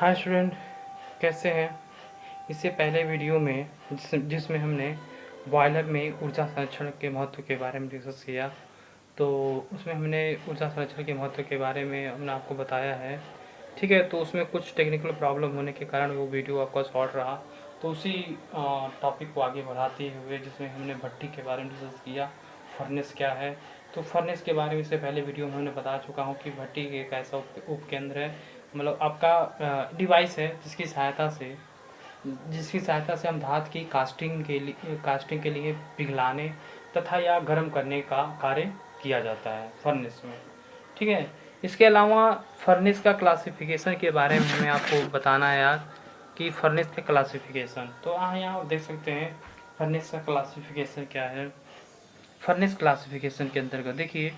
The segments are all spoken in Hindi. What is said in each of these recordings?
हाय स्टूडेंट, कैसे हैं। इससे पहले वीडियो में जिसमें हमने बॉयलर में ऊर्जा संरक्षण के महत्व के बारे में डिस्कस किया, तो उसमें हमने ऊर्जा संरक्षण के महत्व के बारे में हमने आपको बताया है। ठीक है, तो उसमें कुछ टेक्निकल प्रॉब्लम होने के कारण वो वीडियो आपका शॉर्ट रहा। तो उसी टॉपिक को आगे बढ़ाते हुए जिसमें हमने भट्टी के बारे में डिस्कस किया, फर्नेस क्या है। तो फर्नेस के बारे में इससे पहले वीडियो में हमने बता चुका हूँ कि भट्टी एक ऐसा उपकेंद्र है, मतलब आपका डिवाइस है जिसकी सहायता से हम धात की कास्टिंग के लिए पिघलाने तथा या गर्म करने का कार्य किया जाता है फर्नेस में। ठीक है, इसके अलावा फर्नेस का क्लासिफिकेशन के बारे में हमें आपको बताना है यार कि फर्नेस का क्लासिफिकेशन। तो यहाँ आप देख सकते हैं फर्नेस का क्लासिफिकेशन क्या है। फर्नेस क्लासिफिकेशन के अंतर्गत देखिए,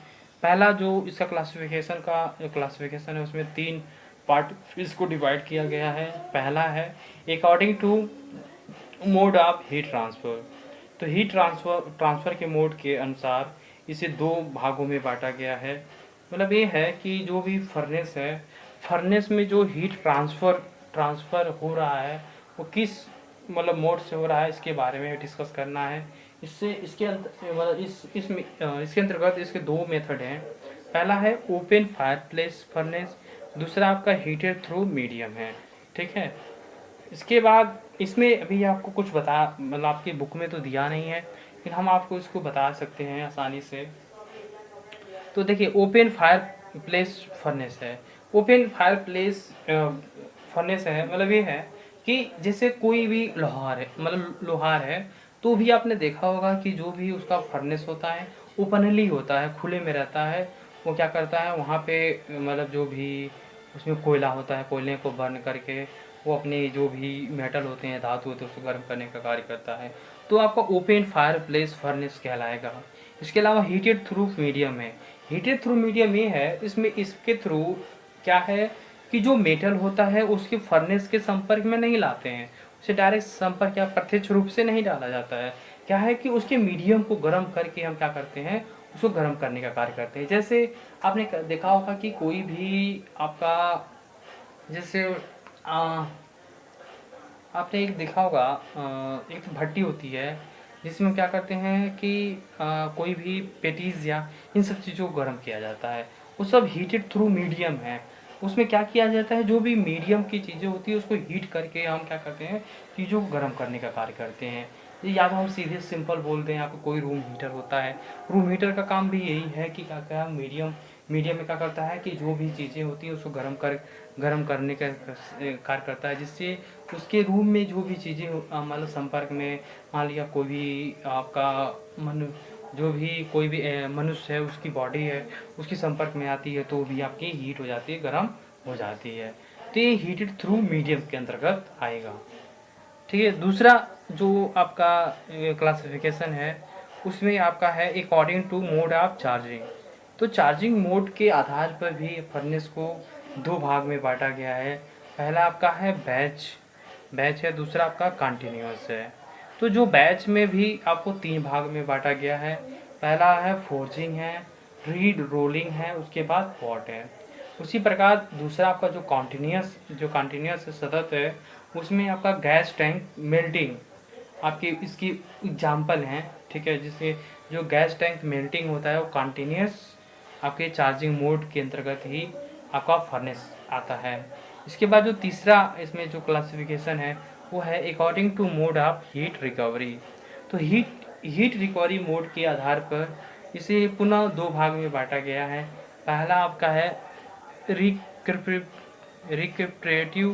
पहला जो इसका क्लासिफिकेशन है उसमें 3 पार्ट इसको डिवाइड किया गया है। पहला है according to mode of heat transfer. तो हीट ट्रांसफ़र के मोड के अनुसार इसे 2 भागों में बांटा गया है। मतलब ये है कि जो भी फर्नेस है, फर्नेस में जो हीट ट्रांसफ़र हो रहा है वो किस मतलब मोड से हो रहा है, इसके बारे में डिस्कस करना है। इससे इसके अंतर्गत इसके 2 मेथड हैं। पहला है ओपन फायरप्लेस फर्नेस, दूसरा आपका हीटेड थ्रू मीडियम है। ठीक है, इसके बाद इसमें अभी आपको कुछ बता मतलब आपकी बुक में तो दिया नहीं है, लेकिन हम आपको इसको बता सकते हैं आसानी से। तो देखिए, ओपन फायर प्लेस फर्नेस है। ओपन फायर प्लेस फर्नेस है, मतलब ये है कि जैसे कोई भी लोहार है, तो भी आपने देखा होगा कि जो भी उसका फर्नेस होता है ओपनली होता है, खुले में रहता है। वो क्या करता है वहाँ पे, मतलब जो भी उसमें कोयला होता है, कोयले को बर्न करके वो अपने जो भी मेटल होते हैं, धातु होते हैं, उसको गर्म करने का कार्य करता है। तो आपका ओपन फायर प्लेस फर्नेस कहलाएगा। इसके अलावा हीटेड थ्रू मीडियम है। हीटेड थ्रू मीडियम ये है, इसमें इसके थ्रू क्या है कि जो मेटल होता है उसके फर्नेस के संपर्क में नहीं लाते हैं, उसे डायरेक्ट संपर्क या प्रत्यक्ष रूप से नहीं डाला जाता है। क्या है कि उसके मीडियम को गर्म करके हम क्या करते हैं, उसको गर्म करने का कार्य करते हैं। जैसे आपने देखा होगा कि कोई भी आपका, जैसे आपने एक देखा होगा, एक भट्टी होती है जिसमें क्या करते हैं कि कोई भी पेटीज या इन सब चीज़ों को गर्म किया जाता है। वो सब हीटेड थ्रू मीडियम है। उसमें क्या किया जाता है, जो भी मीडियम की चीज़ें होती है उसको हीट करके हम क्या करते हैं, चीज़ों को गर्म करने का कार्य करते हैं। या तो हम सीधे सिंपल बोलते हैं, आपको कोई रूम हीटर होता है, रूम हीटर का काम भी यही है कि क्या क्या मीडियम मीडियम में क्या करता है कि जो भी चीज़ें होती हैं उसको गर्म करने का कार्य करता है, जिससे उसके रूम में जो भी चीज़ें मतलब संपर्क में, मान लिया कोई भी आपका जो भी कोई भी मनुष्य है, उसकी बॉडी है, उसके संपर्क में आती है तो भी आपकी हीट हो जाती है, गर्म हो जाती है। तो ये हीटेड थ्रू मीडियम के अंतर्गत आएगा। ठीक है, दूसरा जो आपका क्लासिफिकेशन है उसमें आपका है according to mode of charging. तो चार्जिंग मोड के आधार पर भी फर्नेस को 2 भाग में बांटा गया है। पहला आपका है बैच है, दूसरा आपका कंटिन्यूअस है। तो जो बैच में भी आपको 3 भाग में बांटा गया है। पहला है फोर्जिंग है, रीड रोलिंग है, उसके बाद पॉट है। उसी प्रकार दूसरा आपका जो कंटिन्यूअस सतत है, उसमें आपका गैस टैंक मेल्टिंग आपकी इसकी एग्जाम्पल हैं। ठीक है, जिससे जो गैस टैंक मेल्टिंग होता है वो कंटिन्यूअस आपके चार्जिंग मोड के अंतर्गत ही आपका फर्नेस आता है। इसके बाद जो तीसरा इसमें जो क्लासिफिकेशन है वो है according to mode of heat recovery. तो हीट रिकवरी मोड के आधार पर इसे पुनः 2 भाग में बांटा गया है। पहला आपका है रिक्रिप्रेटिव,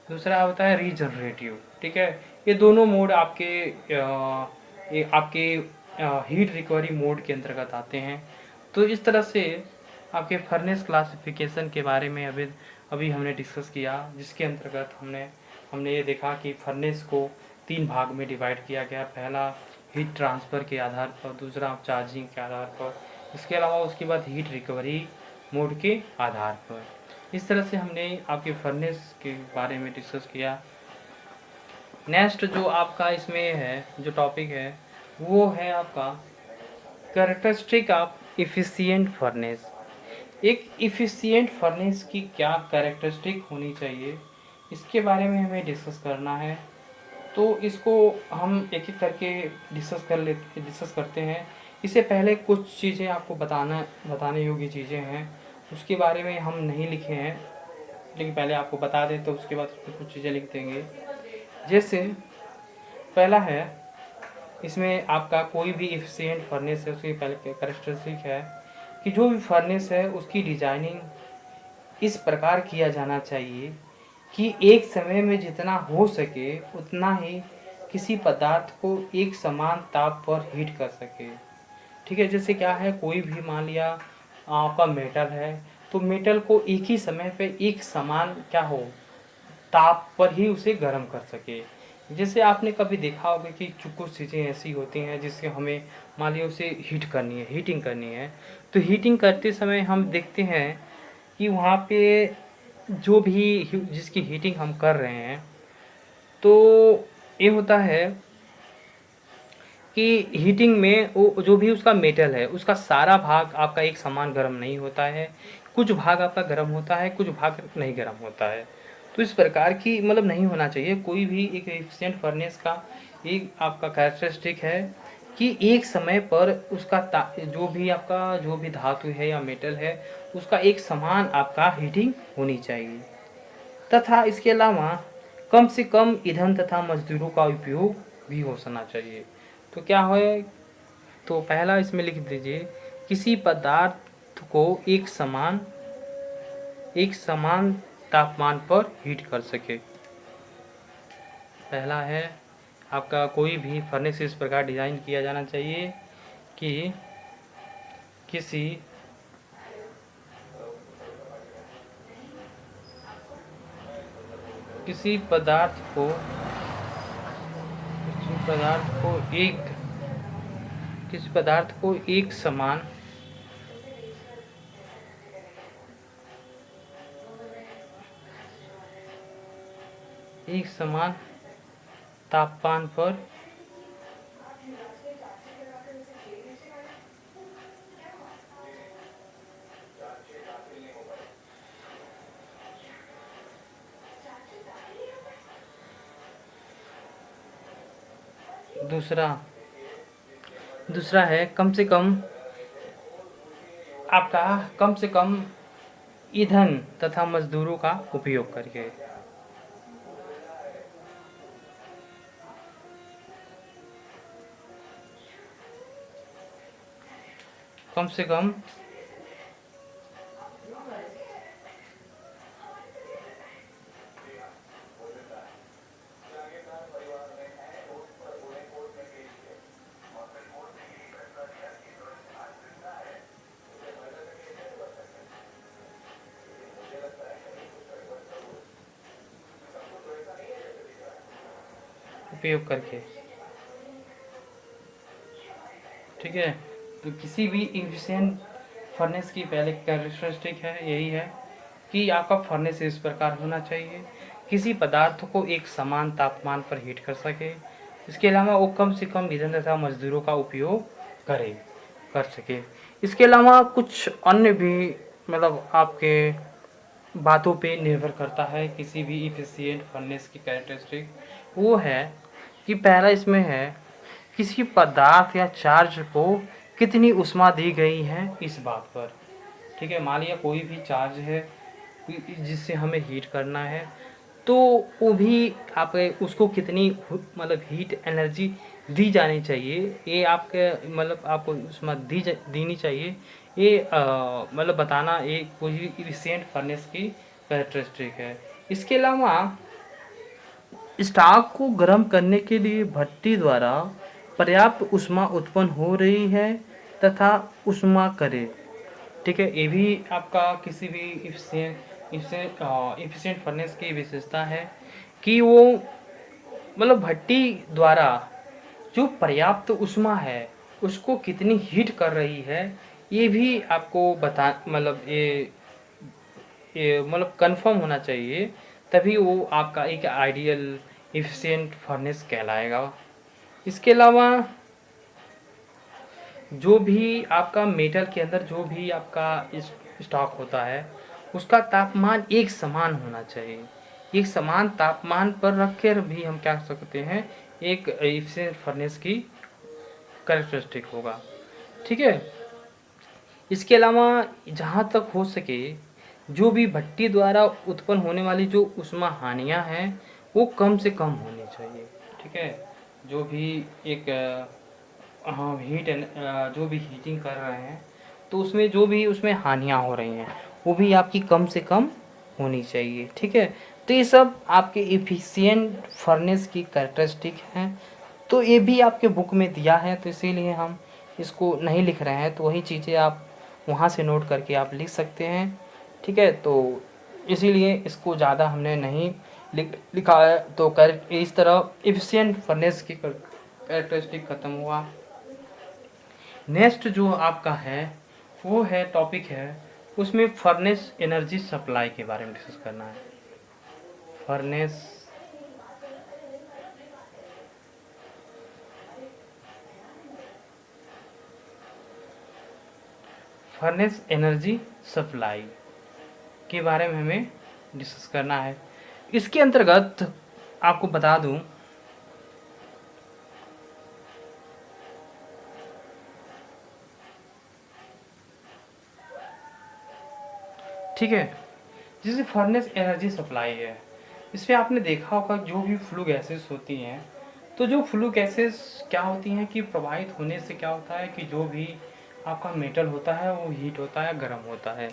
दूसरा होता है रीजनरेटिव। ठीक है, ये दोनों मोड आपके हीट रिकवरी मोड के अंतर्गत आते हैं। तो इस तरह से आपके फर्नेस क्लासिफिकेशन के बारे में अभी हमने डिस्कस किया, जिसके अंतर्गत हमने ये देखा कि फर्नेस को 3 भाग में डिवाइड किया गया। पहला हीट ट्रांसफ़र के आधार पर, दूसरा चार्जिंग के आधार पर, इसके अलावा उसके बाद हीट रिकवरी मोड के आधार पर। इस तरह से हमने आपके फर्नेस के बारे में डिस्कस किया। नेक्स्ट जो आपका इसमें है, जो टॉपिक है वो है आपका कैरेक्टरिस्टिक ऑफ इफ़िशिएंट फर्नेस। एक इफ़िशिएंट फर्नेस की क्या कैरेक्टरिस्टिक होनी चाहिए, इसके बारे में हमें डिस्कस करना है। तो इसको हम एक-एक करके डिस्कस करते हैं। इससे पहले कुछ चीज़ें आपको बताने योग्य चीज़ें हैं, उसके बारे में हम नहीं लिखे हैं, लेकिन पहले आपको बता दें तो उसके बाद उसमें कुछ चीज़ें लिख देंगे। जैसे पहला है, इसमें आपका कोई भी एफिशिएंट फर्नेस है उसकी पहले कैरेक्टरिस्टिक है कि जो भी फर्नेस है उसकी डिजाइनिंग इस प्रकार किया जाना चाहिए कि एक समय में जितना हो सके उतना ही किसी पदार्थ को एक समान ताप पर हीट कर सके। ठीक है, जैसे क्या है, कोई भी मान लिया आपका मेटल है, तो मेटल को एक ही समय पे एक समान क्या हो, ताप पर ही उसे गर्म कर सके। जैसे आपने कभी देखा होगा कि कुछ चीज़ें ऐसी होती हैं जिससे हमें मान लिया उसे हीटिंग करनी है, तो हीटिंग करते समय हम देखते हैं कि वहाँ पे जो भी जिसकी हीटिंग हम कर रहे हैं, तो ये होता है कि हीटिंग में वो जो भी उसका मेटल है उसका सारा भाग आपका एक समान गर्म नहीं होता है, कुछ भाग आपका गर्म होता है, कुछ भाग नहीं गर्म होता है। तो इस प्रकार की मतलब नहीं होना चाहिए। कोई भी एक एफिशिएंट फर्नेस का एक आपका कैरेक्टरिस्टिक है कि एक समय पर उसका जो भी धातु है या मेटल है उसका एक समान आपका हीटिंग होनी चाहिए, तथा इसके अलावा कम से कम ईंधन तथा मजदूरों का उपयोग भी होना चाहिए। तो क्या है, तो पहला इसमें लिख दीजिए, किसी पदार्थ को एक समान तापमान पर हीट कर सके। पहला है आपका कोई भी फर्नेस इस प्रकार डिज़ाइन किया जाना चाहिए कि किसी किसी पदार्थ को एक समान तापमान पर दूसरा है कम से कम ईंधन तथा मजदूरों का उपयोग करके। कम से कम उपयोग करके। ठीक है, तो किसी भी एफिशिएंट फर्नेस की पहले कैरेक्टरिस्टिक है यही है कि आपका फर्नेस इस प्रकार होना चाहिए, किसी पदार्थ को एक समान तापमान पर हीट कर सके। इसके अलावा वो कम से कम ईंधन तथा मजदूरों का उपयोग कर सके। इसके अलावा कुछ अन्य भी मतलब आपके बातों पे निर्भर करता है किसी भी एफिशिएंट फर्नेस की कैरेक्टरिस्टिक। वो है कि पहला इसमें है किसी पदार्थ या चार्ज को कितनी ऊष्मा दी गई है इस बात पर। ठीक है, मान लिया कोई भी चार्ज है जिससे हमें हीट करना है, तो वो भी आप उसको कितनी मतलब हीट एनर्जी दी जानी चाहिए, ये आपके मतलब आपको ऊष्मा देनी चाहिए, ये मतलब बताना ये कोई भी एफिशिएंट फर्नेस की कैरेक्टरिस्टिक है। इसके अलावा स्टॉक को गर्म करने के लिए भट्टी द्वारा पर्याप्त ऊष्मा उत्पन्न हो रही है तथा ऊष्मा करे। ठीक है, ये भी आपका किसी भी एफिशिएंट फर्नेस की विशेषता है कि वो मतलब भट्टी द्वारा जो पर्याप्त ऊष्मा है उसको कितनी हीट कर रही है, ये भी आपको बता मतलब ये मतलब कंफर्म होना चाहिए, तभी वो आपका एक आइडियल एफिशिएंट फर्नेस कहलाएगा। इसके अलावा जो भी आपका मेटल के अंदर जो भी आपका स्टॉक होता है उसका तापमान एक समान होना चाहिए। एक समान तापमान पर रख कर भी हम क्या कर सकते हैं, एक एफिशिएंट फर्नेस की कैरेक्टरिस्टिक होगा। ठीक है। इसके अलावा जहाँ तक हो सके जो भी भट्टी द्वारा उत्पन्न होने वाली जो ऊष्मा हानियाँ हैं वो कम से कम होनी चाहिए। ठीक है। जो भी एक हम जो भी हीटिंग कर रहे हैं तो उसमें जो भी उसमें हानियाँ हो रही हैं वो भी आपकी कम से कम होनी चाहिए। ठीक है। तो ये सब आपके एफिशिएंट फर्नेस की कैरेक्टरिस्टिक हैं। तो ये भी आपके बुक में दिया है तो इसीलिए हम इसको नहीं लिख रहे हैं, तो वही चीज़ें आप वहाँ से नोट करके आप लिख सकते हैं। ठीक है। तो इसीलिए इसको ज़्यादा हमने नहीं लिखा है। तो इस तरह एफिशिएंट फर्नेस की कैरेक्टरिस्टिक ख़त्म हुआ। नेक्स्ट जो आपका है वो है टॉपिक है उसमें फर्नेस एनर्जी सप्लाई के बारे में डिस्कस करना है। फर्नेस एनर्जी सप्लाई के बारे में हमें डिस्कस करना है। इसके अंतर्गत आपको बता दूं, ठीक है, जैसे फर्नेस एनर्जी सप्लाई है, इसमें आपने देखा होगा जो भी फ्लू गैसेस होती हैं, तो जो फ्लू गैसेस क्या होती हैं कि प्रवाहित होने से क्या होता है कि जो भी आपका मेटल होता है वो हीट होता है, गर्म होता है।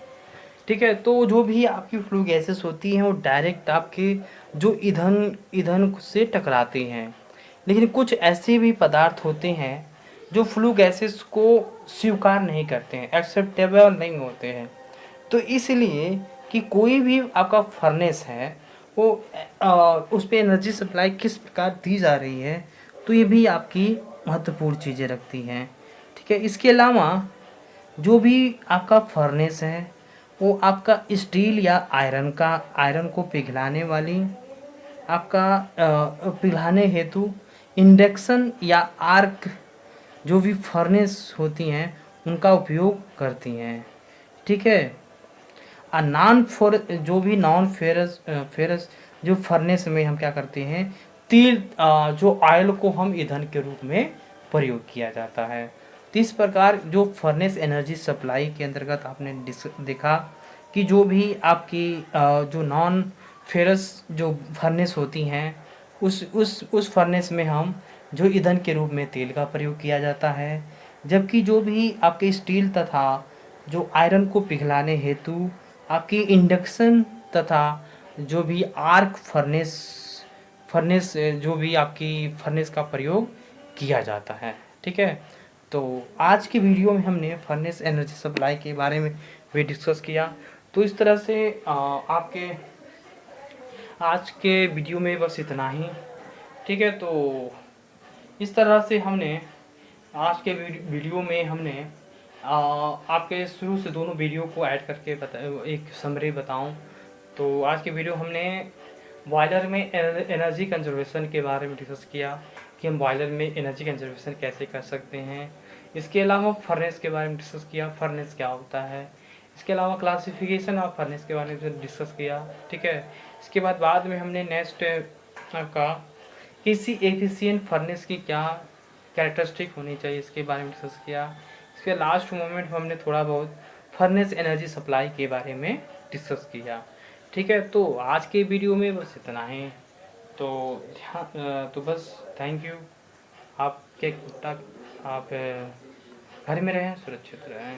ठीक है। तो जो भी आपकी फ्लू गैसेस होती हैं वो डायरेक्ट आपके जो ईंधन ईंधन से टकराती हैं। लेकिन कुछ ऐसे भी पदार्थ होते हैं जो फ्लू गैसेस को स्वीकार नहीं करते हैं, एक्सेप्टेबल नहीं होते हैं। तो इसलिए कि कोई भी आपका फर्नेस है वो उस पे एनर्जी सप्लाई किस प्रकार दी जा रही है, तो ये भी आपकी महत्वपूर्ण चीज़ें रखती हैं। ठीक है। इसके अलावा जो भी आपका फर्नेस है वो आपका स्टील या आयरन को पिघलाने वाली आपका पिघलाने हेतु इंडक्शन या आर्क जो भी फर्नेस होती हैं उनका उपयोग करती हैं। ठीक है। जो भी नॉन फेरस फेरस जो फर्नेस में हम क्या करते हैं, जो ऑयल को हम ईंधन के रूप में प्रयोग किया जाता है। तो इस प्रकार जो फर्नेस एनर्जी सप्लाई के अंतर्गत आपने देखा कि जो भी आपकी जो नॉन फेरस जो फर्नेस होती हैं उस फर्नेस में हम जो ईंधन के रूप में तेल का प्रयोग किया जाता है, जबकि जो भी आपके स्टील तथा जो आयरन को पिघलाने हेतु आपकी इंडक्शन तथा जो भी आर्क फर्नेस जो भी आपकी फर्नेस का प्रयोग किया जाता है। ठीक है। तो आज की वीडियो में हमने फर्नेस एनर्जी सप्लाई के बारे में भी डिस्कस किया। तो इस तरह से आपके आज के वीडियो में बस इतना ही। ठीक है। तो इस तरह से हमने आज के वीडियो में हमने आपके शुरू से दोनों वीडियो को ऐड करके एक समरी बताऊं। तो आज की वीडियो हमने बॉयलर में एनर्जी कंजर्वेशन के बारे में डिस्कस किया कि हम बॉयलर में एनर्जी कंजर्वेशन कैसे कर सकते हैं। इसके अलावा फर्नेस के बारे में डिस्कस किया, फर्नेस क्या होता है। इसके अलावा क्लासिफिकेशन ऑफ फर्नेस के बारे में डिस्कस किया। ठीक है। इसके बाद में हमने नेक्स्ट का किसी एफिशिएंट फर्नेस की क्या कैरेक्टरिस्टिक होनी चाहिए इसके बारे में डिस्कस किया। इसके लास्ट मोमेंट में हमने थोड़ा बहुत फर्नेस एनर्जी सप्लाई के बारे में डिस्कस किया। ठीक है। तो आज के वीडियो में बस इतना ही। तो तो बस थैंक यू। आपके तक आप घर में रहें, सुरक्षित रहें।